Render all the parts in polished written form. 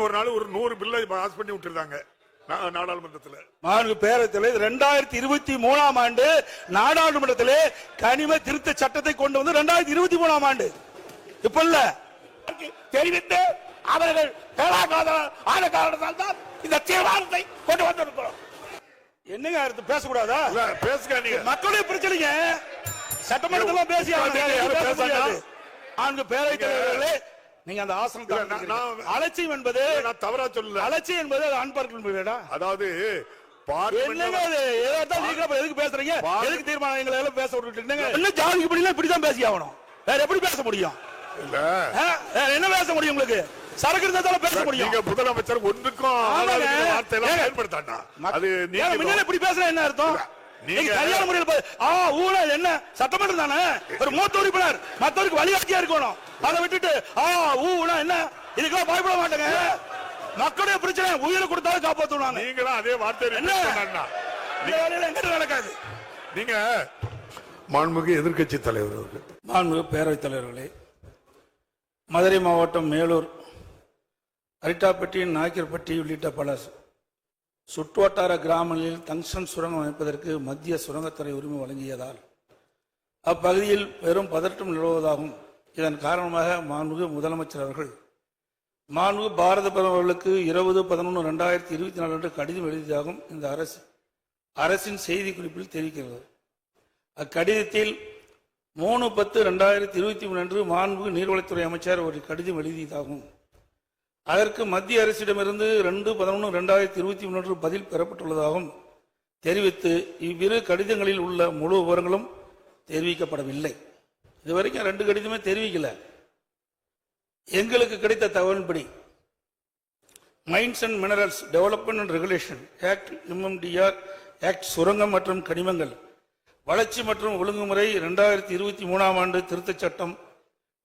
ஒரு நாள் ஒரு 100 பில்லை பாஸ் பண்ணி விட்டுருந்தாங்க நாடாளுமன்றத்தில். பேரத்தில் 2023 ஆண்டு நாடாளுமன்றத்தில் கனிம திருத்த சட்டத்தை கொண்டு வந்து 2023 ஆண்டு இப்ப இல்ல தெரிவித்து அவர்கள் ஆன காரணத்தால் தான் இந்த தீர்மானத்தை கொண்டு வந்திருக்கிறோம். என்னங்க அடுத்து பேசக்கூடாதா? பேசுங்க, மக்களுடைய பிரச்சனைங்க சட்டமன்றத்தில் பேசி பேரவைத் தலைவர்களே நீங்க அந்த ஆசனத்தை அலட்சியம் என்பது தவறா சொல்லல. அலட்சியம் என்பது அன்பர்கள் அதாவது எதுக்கு பேசுறீங்க? எதுக்கு தீர்மானங்களை எல்லாம் பேச விட்டுட்டு ஜாதிக்கு படிலாம் இப்படிதான் பேசி ஆகணும். வேற எப்படி பேச முடியும்? என்ன பேச முடியும்? உங்களுக்கு சரக்கு இருந்தாலும் பேச முடியும். முதலமைச்சர் ஒன்றுக்கும் பயன்படுத்தாண்டா. அது நீங்க இப்படி பேசுற என்ன அர்த்தம்? நீங்க சரியான முறையில் ஊழல் என்ன சட்டமன்றம் தானே? ஒரு மூத்த உறுப்பினர் மற்றவருக்கு வழிகாட்டியா இருக்கணும். அதை விட்டுட்டு என்ன இதுக்கெல்லாம் பயப்பட மாட்டேங்க. மக்களுடைய பிரச்சனை உயிரை கொடுத்தாலும் காப்பாற்றுவாங்க. நீங்களும் அதே வார்த்தை நடக்காது. நீங்க மாண்புமிகு எதிர்க்கட்சி தலைவர் அவர்கள், மாண்புமிகு பேரவைத் தலைவர்களே, மதுரை மாவட்டம் மேலூர், அரிட்டாப்பட்டி, நாய்க்கர்பட்டி உள்ளிட்ட பல சுற்றுவட்டார கிராமங்களில் டங்ஸ்டன் சுரங்கம் அமைப்பதற்கு மத்திய சுரங்கத்துறை உரிமை வழங்கியதால் அப்பகுதியில் பெரும் பதற்றம் நிலவுவதாகவும் இதன் காரணமாக மாண்புமிகு முதலமைச்சர் அவர்கள் மாண்புமிகு பாரத பிரதமர் அவர்களுக்கு 20/11/2024 அன்று கடிதம் எழுதியதாகவும் இந்த அரசின் செய்தி குறிப்பில் தெரிவிக்கிறது. அக்கடிதத்தில் 3/10/2023 அன்று மாண்புமிகு நீர்வளத்துறை அமைச்சர் ஒரு கடிதம் எழுதியதாகவும் அதற்கு மத்திய அரசிடமிருந்து 2/11/2023 பதில் பெறப்பட்டுள்ளதாகவும் தெரிவித்து இவ்விரு கடிதங்களில் உள்ள முழு விவரங்களும் தெரிவிக்கப்படவில்லை. இதுவரைக்கும் 2 கடிதமே தெரிவிக்கல. எங்களுக்கு கிடைத்த தகவலின்படி mines and minerals development and regulation act MMDR act சுரங்கம் மற்றும் கனிமங்கள் வளர்ச்சி மற்றும் ஒழுங்குமுறை 2023 ஆண்டு திருத்தச் சட்டம்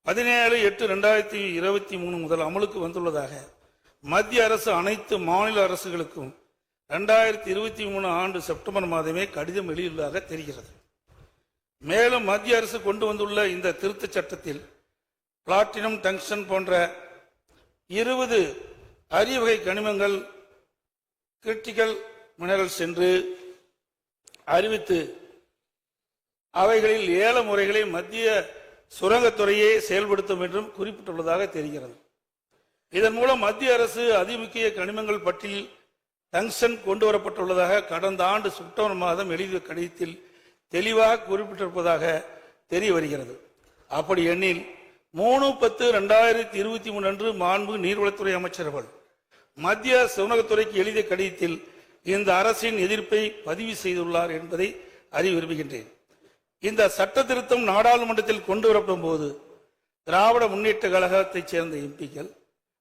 17/8/2023 முதல் அமலுக்கு வந்துள்ளதாக மத்திய அரசு அனைத்து மாநில அரசுகளுக்கும் 2023 ஆண்டு செப்டம்பர் மாதமே கடிதம் எழுதியுள்ளதாக தெரிகிறது. மேலும் மத்திய அரசு கொண்டு வந்துள்ள இந்த திருத்தச் சட்டத்தில் பிளாட்டினம், டங்ஸ்டன் போன்ற 20 அரிய வகை கனிமங்கள் கிரிட்டிக்கல் மினரல்ஸ் என்று அறிவித்து அவைகளில் ஏல முறைகளை மத்திய சுரங்கத்துறையை செயல்படுத்தும் என்றும் குறிப்பிட்டுள்ளதாக தெரிகிறது. இதன் மூலம் மத்திய அரசு அதிமுக்கிய கனிமங்கள் பட்டியலில் டங்ஸ்டன் கொண்டு வரப்பட்டுள்ளதாக கடந்த ஆண்டு செப்டம்பர் மாதம் எழுதிய கடிதத்தில் தெளிவாக குறிப்பிட்டிருப்பதாக தெரிய வருகிறது. அப்படி எண்ணில் 3/10/2023 அன்று மாண்புமிகு நீர்வளத்துறை அமைச்சர்கள் மத்திய சுரங்கத்துறைக்கு எழுதிய கடிதத்தில் இந்த அரசின் எதிர்ப்பை பதிவு செய்துள்ளார் என்பதை அறிய விரும்புகின்றேன். இந்த சட்ட திருத்தம் நாடாளுமன்றத்தில் கொண்டு வரப்படும் போது திராவிட முன்னேற்ற கழகத்தைச் சேர்ந்த எம்பிக்கள்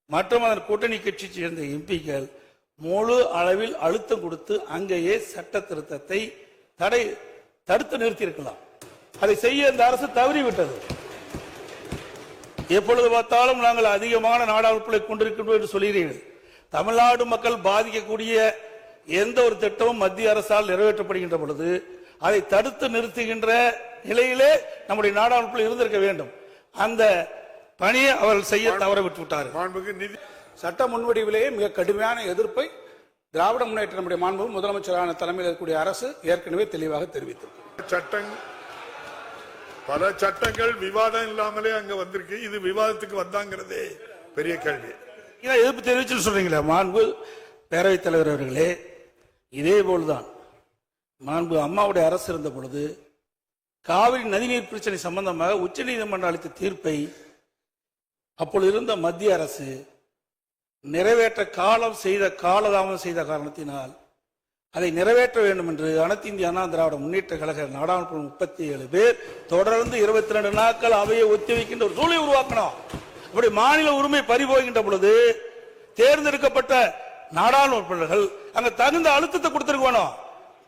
மற்றும் அதன் கூட்டணி கட்சியைச் சேர்ந்த எம்பிக்கள் முழு அளவில் அழுத்தம் கொடுத்து அங்கேயே சட்ட திருத்தத்தை தடுத்து நிறுத்தியிருக்கலாம். அதை செய்ய இந்த அரசு தவறிவிட்டது. எப்பொழுது பார்த்தாலும் நாங்கள் அதிகமான நாடாளுமன்றங்களை கொண்டிருக்கின்றோம் என்று சொல்கிறீர்கள். தமிழ்நாடு மக்கள் பாதிக்கக்கூடிய எந்த ஒரு திட்டமும் மத்திய அரசால் நிறைவேற்றப்படுகின்ற பொழுது அதை தடுத்து நிறுத்துகின்ற நிலையிலே நம்முடைய நாடாளுமன்றத்தில் இருந்திருக்க வேண்டும். அந்த பணியை அவர்கள் செய்ய தவற விட்டுவிட்டார்கள். சட்ட முன்வடிவிலேயே மிக கடுமையான எதிர்ப்பை திராவிட முன்னேற்ற நம்முடைய மாண்புமிகு முதலமைச்சரான தலைமையில் இருக்கக்கூடிய அரசு ஏற்கனவே தெளிவாக தெரிவித்திருக்கு. பல சட்டங்கள் விவாதம் இல்லாமலே அங்க வந்திருக்கு. இது விவாதத்துக்கு வந்தாங்கிறதே பெரிய கேள்வி. எதிர்ப்பு தெரிவிச்சு சொல்றீங்களா? மாண்பு பேரவைத் தலைவர் அவர்களே, இதே போல்தான் மாண்பு அம்மாவுடைய அரசு இருந்த பொழுது காவிரி நதிநீர் பிரச்சனை சம்பந்தமாக உச்ச நீதிமன்றம் அளித்த தீர்ப்பை அப்பொழுது இருந்த மத்திய அரசு நிறைவேற்ற காலதாமதம் செய்த காரணத்தினால் அதை நிறைவேற்ற வேண்டும் என்று அனைத்து இந்திய அண்ணா திராவிட முன்னேற்ற கழக நாடாளுமன்ற 37 பேர் தொடர்ந்து 22 நாட்கள் அவையை ஒத்திவைக்கின்ற ஒரு சூழலை உருவாக்கணும். அப்படி மாநில உரிமை பறிபோகின்ற பொழுது தேர்ந்தெடுக்கப்பட்ட நாடாளுமன்றங்கள் அங்க தகுந்த அழுத்தத்தை கொடுத்திருக்கணும்.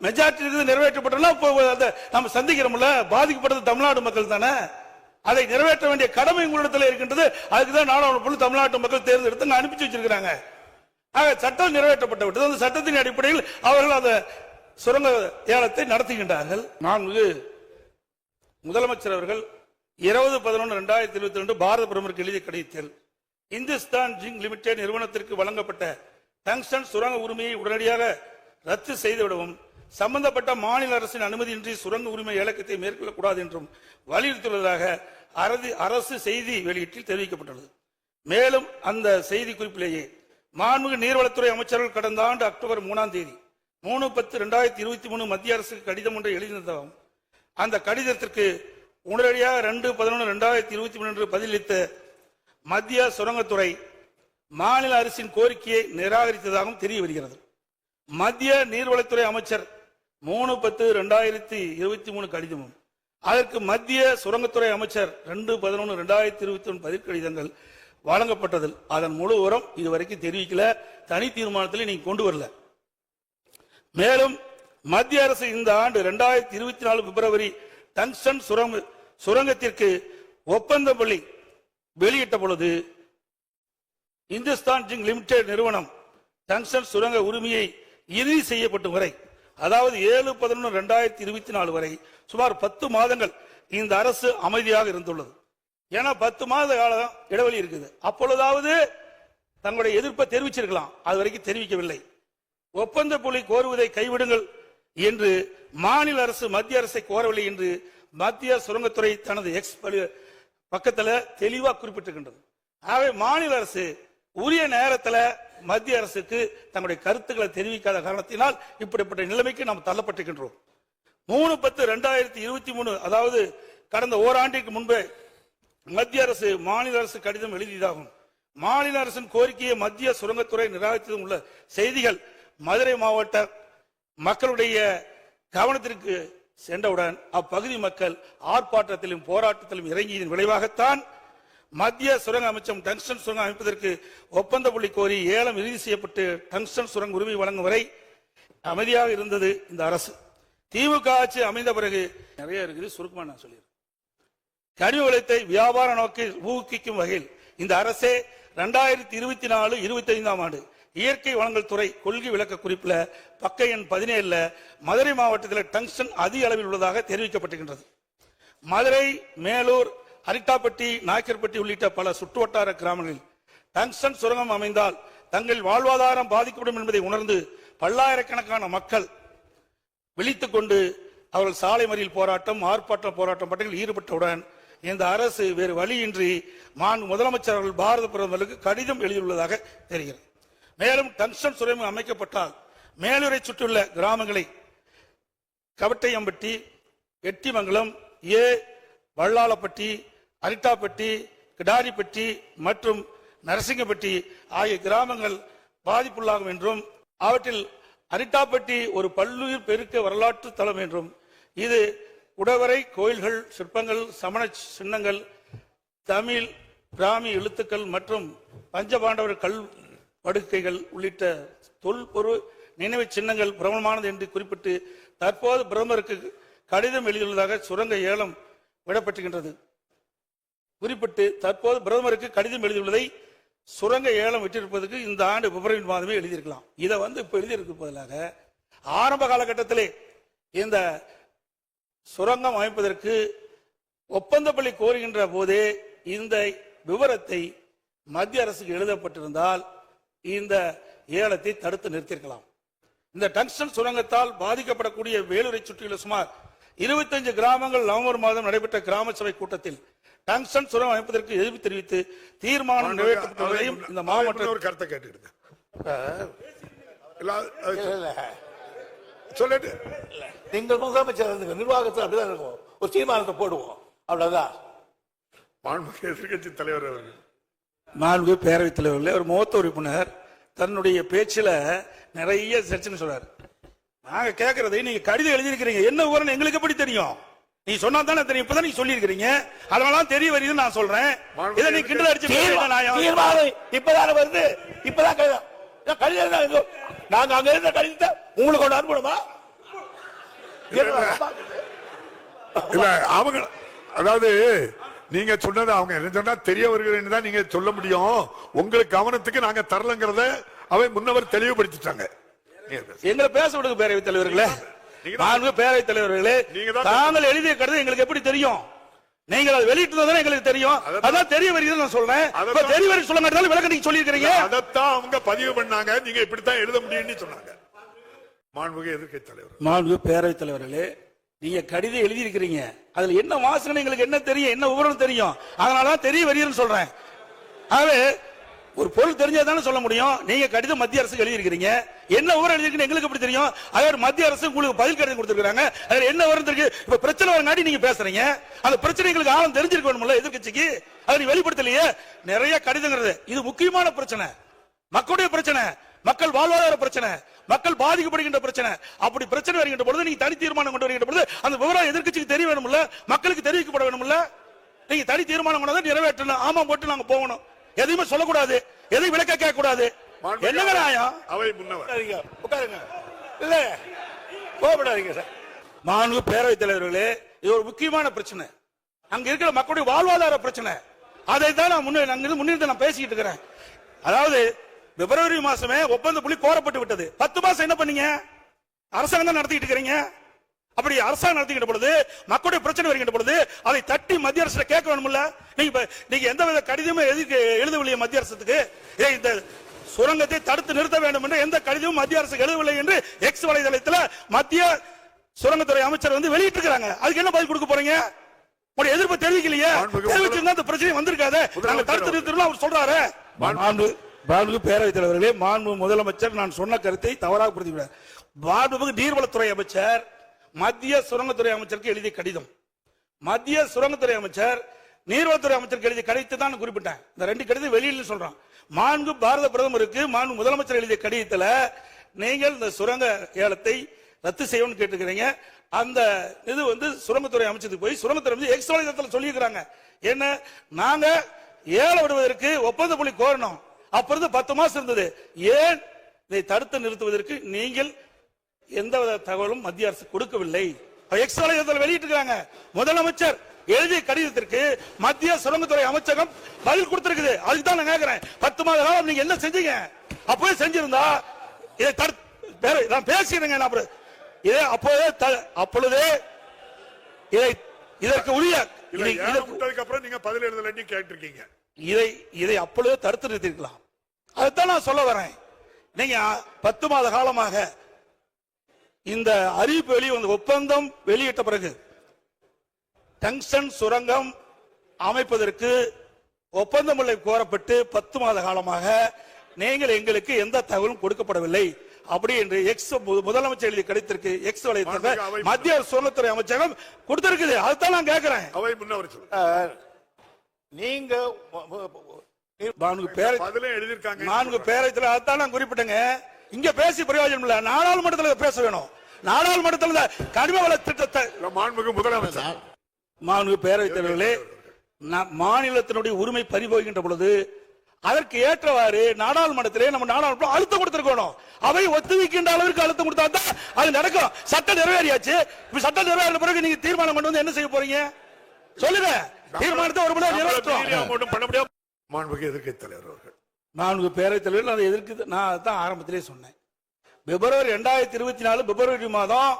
மெஜாரிட்டி நிறைவேற்றப்பட்ட நம்ம சந்திக்கிறோம்ல, பாதிக்கப்பட்டது தமிழ்நாடு மக்கள் தானே. அதை நிறைவேற்ற வேண்டிய கடமை உங்களிடத்தில் இருக்கின்றது. அதுக்குதான் நாடாளுமன்ற தமிழ்நாட்டு மக்கள் தேர்ந்தெடுத்து அனுப்பிச்சு வச்சிருக்கிறாங்க. சட்டம் நிறைவேற்றப்பட்டு விட்டது. அந்த சட்டத்தின் அடிப்படையில் அவர்கள் அந்த சுரங்க ஏலத்தை நடத்துகின்றார்கள். மாண்புமிகு முதலமைச்சர் அவர்கள் 20/11/2022 பாரத பிரதமருக்கு எழுதிய கடிதத்தில் இந்துஸ்தான் ஜிங்க் லிமிடெட் நிறுவனத்திற்கு வழங்கப்பட்ட டங்ஸ்டன் சுரங்க உரிமையை உடனடியாக ரத்து செய்துவிடவும், சம்பந்தப்பட்ட மாநில அரசின் அனுமதியின்றி சுரங்க உரிமை இலக்கத்தை மேற்கொள்ளக்கூடாது என்றும் வலியுறுத்தியுள்ளதாக அரசு செய்தி வெளியீட்டில் தெரிவிக்கப்பட்டுள்ளது. மேலும் அந்த செய்தி குறிப்பிலேயே மாண்புமிகு நீர்வளத்துறை அமைச்சர்கள் கடந்த ஆண்டு அக்டோபர் 3ஆம் தேதி 3/10/2023 மத்திய அரசுக்கு கடிதம் ஒன்றை எழுதியிருந்ததாகவும், அந்த கடிதத்திற்கு உடனடியாக 2/11/2023 என்று பதிலளித்த மத்திய சுரங்கத்துறை மாநில அரசின் கோரிக்கையை நிராகரித்ததாகவும் தெரிய வருகிறது. மத்திய நீர்வளத்துறை அமைச்சர் 3/10/2023 கடிதமும், அதற்கு மத்திய சுரங்கத்துறை அமைச்சர் 2/11/2021 பதில் கடிதங்கள் வழங்கப்பட்டதில் அதன் முழு விவரம் இதுவரைக்கும் தெரிவிக்கல. தனி தீர்மானத்தில் நீங்க கொண்டு வரல. மேலும் மத்திய அரசு இந்த ஆண்டு 2024 பிப்ரவரி டங்ஸ்டன் சுரங்கத்திற்கு ஒப்பந்த புள்ளி வெளியிட்ட பொழுது இந்துஸ்தான் ஜிங்க் லிமிடெட் நிறுவனம் டங்ஸ்டன் சுரங்க உரிமையை இறுதி செய்யப்படும் வரை, அதாவது 7/11/2024 வரை சுமார் 10 மாதங்கள் இந்த அரசு அமைதியாக இருந்துள்ளது. ஏன்னா 10 மாத காலம் இடைவெளி இருக்குது. அப்பொழுதாவது தங்களுடைய எதிர்ப்பை தெரிவிச்சிருக்கலாம், அது வரைக்கும் தெரிவிக்கவில்லை. ஒப்பந்த புள்ளி கோருவதை கைவிடுங்கள் என்று மாநில அரசு மத்திய அரசை கோரவில்லை என்று மத்திய சுரங்கத்துறை தனது எக்ஸ் பக்கத்தில் தெளிவாக குறிப்பிட்டிருக்கின்றது. ஆகவே மாநில அரசு உரிய நேரத்தில் மத்திய அரசுக்கு தங்களுடைய கருத்துக்களை தெரிவிக்காத காரணத்தினால் இப்படிப்பட்ட நிலைமைக்கு நாம் தள்ளப்பட்டிருக்கின்றோம். 3/10/2023 அதாவது கடந்த ஓராண்டிற்கு முன்பே மத்திய அரசு மாநில அரசு கடிதம் எழுதியதாகும். மாநில அரசின் கோரிக்கையை மத்திய சுரங்கத்துறை நிராகரித்ததும் உள்ள செய்திகள் மதுரை மாவட்ட மக்களுடைய கவனத்திற்கு சென்றவுடன் அப்பகுதி மக்கள் ஆர்ப்பாட்டத்திலும் போராட்டத்திலும் இறங்கியதன் விளைவாகத்தான் மத்திய சுரங்க அமைச்சம் டங்ஸ்டன் சுரங்கம் அமைப்பதற்கு ஒப்பந்த புள்ளி கோரி ஏலம் இறுதி செய்யப்பட்டு டங்ஸ்டன் சுரங்க உரிமை வழங்கும் வரை அமைதியாக இருந்தது இந்த அரசு. திமுக ஆட்சி அமைந்த பிறகு நிறைய இருக்குது, சுருக்கமா நான் சொல்லிடுறேன். கனிம வளத்தை வியாபார நோக்கில் ஊக்குவிக்கும் வகையில் இந்த அரசே 2024-25ஆம் ஆண்டு இயற்கை வளங்கள் துறை கொள்கை விளக்க குறிப்பில் பக்க எண் 17 மதுரை மாவட்டத்தில் டங்ஸ்டன் அதிக அளவில் உள்ளதாக தெரிவிக்கப்பட்டிருக்கின்றது. மதுரை, மேலூர், அரிட்டாப்பட்டி, நாய்க்கர்பட்டி உள்ளிட்ட பல சுற்றுவட்டார கிராமங்களில் டங்ஸ்டன் சுரங்கம் அமைந்தால் தங்கள் வாழ்வாதாரம் பாதிக்கப்படும் என்பதை உணர்ந்து பல்லாயிரக்கணக்கான மக்கள் விழித்துக் கொண்டு அவர்கள் சாலை மறியல் போராட்டம், ஆர்ப்பாட்ட போராட்டம் பட்டியலில் ஈடுபட்டவுடன் இந்த அரசு வேறு வழியின்றி முதலமைச்சர் அவர்கள் பாரத பிரதமருக்கு கடிதம் எழுதியுள்ளதாக தெரிகிறது. மேலும் டங்ஸ்டன் சுரங்கம் அமைக்கப்பட்டால் மேலூரை சுற்றியுள்ள கிராமங்களை கவட்டையம்பட்டி, எட்டிமங்கலம், வள்ளாளப்பட்டி, அரிட்டாப்பட்டி, கிடாரிப்பட்டி மற்றும் நரசிங்கப்பட்டி ஆகிய கிராமங்கள் பாதிப்புள்ளாகும் என்றும், அவற்றில் அரிட்டாப்பட்டி ஒரு பல்லுயிர் பெருக்க வரலாற்று தலம் என்றும், இது குடவரை கோயில்கள், சிற்பங்கள், சமண சின்னங்கள், தமிழ் பிராமி எழுத்துக்கள் மற்றும் பஞ்சபாண்டவர் கல் படுக்கைகள் உள்ளிட்ட தொல்பொருள் நினைவு சின்னங்கள் பிரபலமானது என்று குறிப்பிட்டு தற்போது பிரதமருக்கு கடிதம் எழுதியுள்ளதாக சுரங்க ஏலம் விடப்பட்டிருக்கின்றது. குறிப்பிட்டு தற்போது பிரதமருக்கு கடிதம் எழுதியுள்ளதை சுரங்க ஏலம் விட்டிருப்பதற்கு இந்த ஆண்டு பிப்ரவரி மாதமே எழுதியிருக்கலாம். இதை இப்ப எழுதியிருக்க பதிலாக ஆரம்ப காலகட்டத்திலே இந்த சுரங்கம் அமைப்பதற்கு ஒப்பந்த புள்ளி கோருகின்ற போதே இந்த விவரத்தை மத்திய அரசுக்கு எழுதப்பட்டிருந்தால் இந்த ஏலத்தை தடுத்து நிறுத்தியிருக்கலாம். இந்த டங்ஸ்டன் சுரங்கத்தால் பாதிக்கப்படக்கூடிய வேலூரை சுற்றியுள்ள சுமார் 25 கிராமங்கள் நவம்பர் மாதம் நடைபெற்ற கிராம சபை கூட்டத்தில் டங்ஸ்டன் சுரங்கம் அமைப்பதற்கு எதிர்ப்பு தெரிவித்து தீர்மானம் நிறைவேற்றப்பட்டதையும் இந்த மாவட்ட ஒரு கருத்தை கேட்டுக்கிட்டு சொல்லிட்டு நீங்கள் முதலமைச்சர் நிர்வாகத்தில் அப்படிதான் இருக்கும். ஒரு தீர்மானத்தை போடுவோம், அவ்வளவுதான். எதிர்கட்சி தலைவர் அவர்கள், மாண்பு பேரவைத் தலைவர்களே, ஒரு மூத்த உறுப்பினர் தன்னுடைய பேச்சில நிறைய சர்ச்சை சொல்றாரு. நாங்க கேட்கறதை நீங்க கடிதம் எழுதியிருக்கிறீங்க, என்ன விவரம் எங்களுக்கு எப்படி தெரியும்? நீ சொன்னா தானே தெரியும். இப்பதான் நீங்க சொல்லி இருக்கிறீங்க, அதெல்லாம் தெரிய வருதுன்னு நான் சொல்றேன். இதை நீ கிண்டல் அடிச்சு இப்பதான வருது, இப்பதான் கடிதம் நாங்க அங்க இருந்த கடிதத்தை உங்களுக்கு கொண்டு அனுப்பணுமா? அவங்க அதாவது நீங்க சொன்னது அவங்க என்ன சொன்னா தெரிய வருகிறேன்னு தான் நீங்க சொல்ல முடியும். உங்களுக்கு கவனத்துக்கு நாங்க தரலங்கிறத அவை முன்னவர் தெளிவுபடுத்திட்டாங்க. எங்களை பேச விடுங்க பேரவைத் தலைவர்களே, பேரவைத் தலைவர்களே, தாங்கள் எழுதிய கடிதம் எங்களுக்கு எப்படி தெரியும்? நீங்கள் அதை வெளியிட்டது எங்களுக்கு தெரியும். அதான் தெரிய வருகிறது நான் சொல்றேன். இப்ப தெரிய வரை சொல்ல மாட்டாலும் விளக்கம் நீங்க சொல்லி இருக்கீங்க. அதைத்தான் அவங்க பதிவு பண்ணாங்க. நீங்க இப்படித்தான் எழுத முடியும்னு சொன்னாங்க. மாண்புமிகு எதிர்க்கட்சி தலைவர், மாண்புமிகு பேரவைத் தலைவர்களே, நீங்க கடிதம் எழுதி இருக்கிறீங்க. அதுல என்ன வாசனை எங்களுக்கு என்ன தெரியும், என்ன விவரம் தெரியும், அதனாலதான் தெரிய வருகிறேன்னு சொல்றேன். ஆகவே ஒரு பொருள் தெரிஞ்சதானே சொல்ல முடியும். நீங்க கடிதம் மத்திய அரசுக்கு எழுதி இருக்கிறீங்க, என்ன விவரம் எழுதிருக்கீங்க எங்களுக்கு எப்படி தெரியும்? அதே மத்திய அரசு உங்களுக்கு பதில் கடிதம் கொடுத்திருக்காங்க, அதுல என்ன விவரம் இருக்கு? இப்ப பிரச்சனை வரங்காட்டி நீங்க பேசுறீங்க. அந்த பிரச்சனை எங்களுக்கு ஆழம் தெரிஞ்சிருக்க வேணும்ல எதிர்க்கட்சிக்கு. அதை நீ வெளிப்படுத்தலையே. நிறைய கடிதங்கிறது இது முக்கியமான பிரச்சனை, மக்களுடைய பிரச்சனை, மக்கள் வாழ்வாதார பிரச்சனை, மக்கள் பாதிக்கப்படுகின்ற பிரச்சனை. அப்படி பிரச்சனை வருகின்ற பொழுது நீங்க தனி தீர்மானம் கொண்டு வருகின்ற பொழுது அந்த விவரம் எதிர்க்கட்சிக்கு தெரிய வேணும்ல, மக்களுக்கு தெரிவிக்கப்பட வேணும்ல. நீங்க தனி தீர்மானம் கொண்டு வந்து நிறைவேற்றணும், ஆமா போட்டு நாங்க போகணும், எதையுமே சொல்லக்கூடாது, எதையும் விளக்க கேட்க கூடாது. என்னங்க நியாயம்? அவை முன்னவர் உட்காருங்க. இல்ல கோபப்படாதீங்க சார். மாண்பு பேரவைத் தலைவர்களே, இது ஒரு முக்கியமான பிரச்சனை, அங்க இருக்கிற மக்களுடைய வாழ்வாதார பிரச்சனை. அதை தான் நான் முன்னிறுத்தி நான் பேசிக்கிட்டு இருக்கிறேன். அதாவது பிப்ரவரி மாசமே ஒப்பந்த புள்ளி கோரப்பட்டு விட்டது. 10 மாசம் என்ன பண்ணீங்க? அரசாங்கம் தான் நடத்திட்டு இருக்கிறீங்க. அப்படி அரசாங்கம் நடத்திக்கிட்ட பொழுது மக்களுடைய பிரச்சனை வருகின்ற பொழுது அதை தட்டி மத்திய அரசு கேட்க வேணும்ல. நீங்க எந்த வித கடிதமும் எழுதவில்லை மத்திய அரசுக்கு. இந்த சுரங்கத்தை தடுத்து நிறுத்த வேண்டும் என்று எந்த கடிதமும் மத்திய அரசுக்கு எழுதவில்லை என்று எக்ஸ் வலைதளத்தில் மத்திய சுரங்கத்துறை அமைச்சர் வந்து வெளியிட்டு இருக்காங்க. அதுக்கு என்ன பதில் கொடுக்க போறீங்க? உங்களுடைய எதிர்ப்பு தெரிவிக்கலையே. தெரிவிச்சிருந்தா இந்த பிரச்சனை வந்திருக்காது. நாங்க தடுத்து நிறுத்தணும் அவர் சொல்றாரு. மாண்பு பேரவைத் தலைவர்களே, மாண்பு முதலமைச்சர் நான் சொன்ன கருத்தை தவறாக புரிந்துவிட்டார். மாண்புமிகு நீர்வளத்துறை அமைச்சர் மத்திய சுரங்கத்துறை அமைச்சருக்கு எழுதிய கடிதம், மத்திய சுரங்கத்துறை அமைச்சர் நீர்வளத்துறை அமைச்சருக்கு எழுதிய கடிதத்தை தான் குறிப்பிட்டேன். இந்த 2 கடிதம் வெளியில் சொல்றான். மாண்பு பாரத பிரதமருக்கு மாண்பு முதலமைச்சர் எழுதிய கடிதத்தில் நீங்கள் இந்த சுரங்க ஏலத்தை ரத்து செய்யணும்னு கேட்டுக்கிறீங்க. அந்த இது வந்து சுரங்கத்துறை அமைச்சருக்கு போய் சுரங்கத்துறை எக்ஸ் வலைதளத்தில் சொல்லியிருக்கிறாங்க. என்ன, நாங்க ஏலம் விடுவதற்கு ஒப்பந்த புள்ளி கோரணும். அப்பொழுது 10 மாசம் இருந்தது. ஏன் இதை தடுத்து நிறுத்துவதற்கு நீங்கள் எந்தவித தகவலும் மத்திய அரசு கொடுக்கவில்லை. எக்ஸ் வலைதளத்தில் வெளியிட்டிருக்காங்க. முதலமைச்சர் எழுதிய கடிதத்திற்கு மத்திய சுரங்கத்துறை அமைச்சகம் பதில் கொடுத்திருக்குது. அதுக்கு தான் நான் கேட்கிறேன், 10 மாத காலம் நீங்க என்ன செஞ்சீங்க? அப்பவே செஞ்சிருந்தா இதை நான் பேசிடுங்க. அப்பொழுதே இதற்கு உரிய அப்புறம் நீங்க பதில் எழுதலன்னு கேட்டிருக்கீங்க. இதை அப்பொழுதே தடுத்து நிறுத்திருக்கலாம். அதுதான் நான் சொல்ல வரேன். நீங்க 10 மாத காலமாக இந்த அறிவிப்பு வெளிவந்த ஒப்பந்தம் வெளியிட்ட பிறகு டங்ஸ்டன் சுரங்கம் அமைப்பதற்கு ஒப்பந்தம் கோரப்பட்டு 10 மாத காலமாக நீங்கள் எங்களுக்கு எந்த தகவலும் கொடுக்கப்படவில்லை அப்படி என்று எக்ஸ் முதலமைச்சர் எழுதி கடிதத்திற்கு எக்ஸ் வலைத்தளத்தில் மத்திய சுரங்கத்துறை அமைச்சகம் கொடுத்திருக்குது. அதுதான் நான் கேட்கிறேன். அவை முன்னவர் நீங்க பேரத்தில் அதான் நான் குறிப்பிட்டேங்க. இங்க பேசி பிரயோஜனம் இல்ல, நாடாளுமன்றத்தில் பேச வேணும். நாடாளுமன்றத்தில் கனிம வள திட்டத்தை முதலமைச்சர் மாண்புமிகு பேரவைத் தலைவர்களே, மாநிலத்தினுடைய உரிமை பறிபோகின்ற பொழுது அதற்கு ஏற்றவாறு நாடாளுமன்றத்திலே நம்ம நாடாளுமன்றம் அழுத்தம் கொடுத்திருக்கணும். அவை ஒத்துழைக்கின்ற அளவிற்கு அழுத்தம் கொடுத்தா தான் அது நடக்கும். சட்டம் நிறைவேறியாச்சு. இப்ப சட்டம் நிறைவேறின பிறகு நீங்க தீர்மானம் கொண்டு வந்து என்ன செய்ய போறீங்க சொல்லுங்க. தீர்மானத்தை ஒரு முறை நிறைவேற்றும். மாண்புமிகு எதிர்க்கட்சி தலைவர் அவர்கள், மாண்புமிகு பேரவைத் தலைவர், அதை எதிர்க்கு நான் தான் ஆரம்பத்திலே சொன்னேன். பிப்ரவரி 2024 பிப்ரவரி மாதம்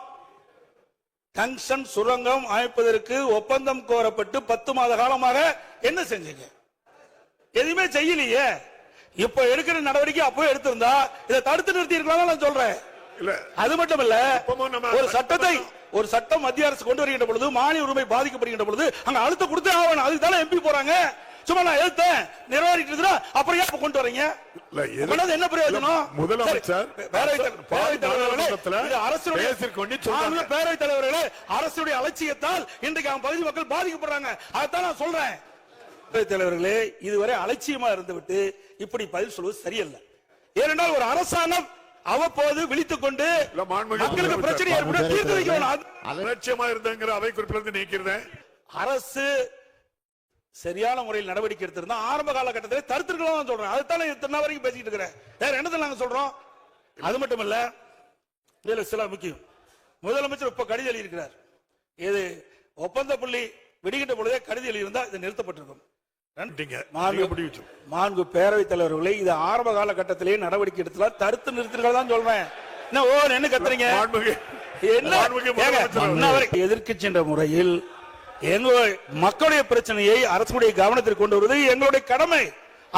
டங்ஸ்டன் சுரங்கம் அமைப்பதற்கு ஒப்பந்தம் கோரப்பட்டு 10 மாத காலமாக என்ன செஞ்சீங்க? எதுவுமே செய்யலையே. இப்ப எடுக்கிற நடவடிக்கை அப்பவே எடுத்திருந்தா இதை தடுத்து நிறுத்தி இருக்கலாம் நான் சொல்றேன். அது மட்டும் இல்ல, ஒரு சட்டம் மத்திய அரசு கொண்டு வருகின்ற பொழுது மாநில உரிமை பாதிக்கப்படுகின்ற பொழுது அங்க அழுத்தம் கொடுத்தே ஆகணும். அதுக்கு தானே எம்பி போறாங்க. சும்மா நான் எழுத்தேன் நிறைவேறிட்டு அப்புறம் ஏன் கொண்டு வரீங்க? என்ன பிரயோஜனம்? முதலமைச்சர் பேரவைத் தலைவர்களே, அரசுடைய அலட்சியத்தால் இன்றைக்கு அவன் பகுதி மக்கள் பாதிக்கப்படுறாங்க. அதைத்தான் நான் சொல்றேன். தலைவர்களே, இதுவரை அலட்சியமா இருந்துவிட்டு இப்படி பதில் சொல்வது சரியல்ல. ஏனென்றால் ஒரு அரசாங்கம் அவ்வப்போது விழித்துக் கொண்டு மக்களுக்கு பிரச்சனை ஏற்பட்டு தீர்த்து வைக்கணும். அலட்சியமா இருந்தாங்கிற அவை குறிப்பிலிருந்து நீக்கிறேன். அரசு சரியான முறையில் நடவடிக்கை எடுத்திருந்தா ஆரம்ப காலகட்டத்தில் தடுத்திருக்கலாம் சொல்றேன். அதுதான் இத்தனை வரைக்கும் பேசிட்டு இருக்கிறேன். வேற என்னது நாங்க சொல்றோம்? அது மட்டும் இல்ல, இதுல சில முக்கியம். முதலமைச்சர் இப்ப கடிதம் எழுதியிருக்கிறார். இது ஒப்பந்த புள்ளி விடுகின்ற பொழுதே கடிதம் எழுதியிருந்தா இது நிறுத்தப்பட்டிருக்கும். மாண்பு பேரவைத் தலைவர்களை இது ஆரம்ப காலகட்டத்திலேயே நடவடிக்கை எடுத்தா தடுத்து நிறுத்திருக்கிறதா சொல்றேன். என்ன கத்துறீங்க? எதிர்க்கட்சி என்ற முறையில் எங்களுடைய மக்களுடைய பிரச்சனையை அரசுடைய கவனத்திற்கு கொண்டு வருவது எங்களுடைய கடமை.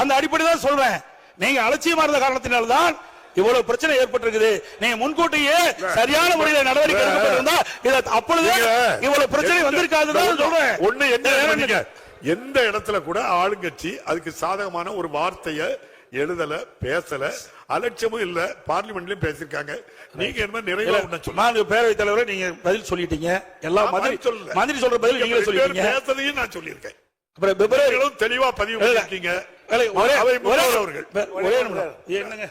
அந்த அடிப்படையில் தான் சொல்றேன். நீங்க அலட்சியமா இருந்த காரணத்தினால்தான் இவ்வளவு பிரச்சனை ஏற்பட்டிருக்குது. நீங்க முன்கூட்டியே சரியான முறையில் நடவடிக்கை எடுக்கப்பட்டிருந்தா அப்பொழுது இவ்வளவு பிரச்சனை வந்திருக்காதுதான் சொல்றேன். ஒண்ணு என்ன, எந்த இடத்துல கூட ஆளுங்கட்சி அதுக்கு சாதகமான ஒரு வார்த்தைய எழுதல, பேசல, அலட்சியமும் இல்ல. பார்லிமெண்ட்லயும் பேசிருக்காங்க. நீங்க என்ன நிறைய பேரவைத் தலைவரை நீங்க பதில் சொல்லிட்டீங்க. எல்லாம் மந்திரி சொல்ற பதில் நீங்க சொல்லிட்டீங்க. பேசுறதையும் நான் சொல்லியிருக்கேன். அப்புறம் பிப்ரவரி தெளிவா பதிவு பண்ணிருக்கீங்க. ஒரே என்னங்க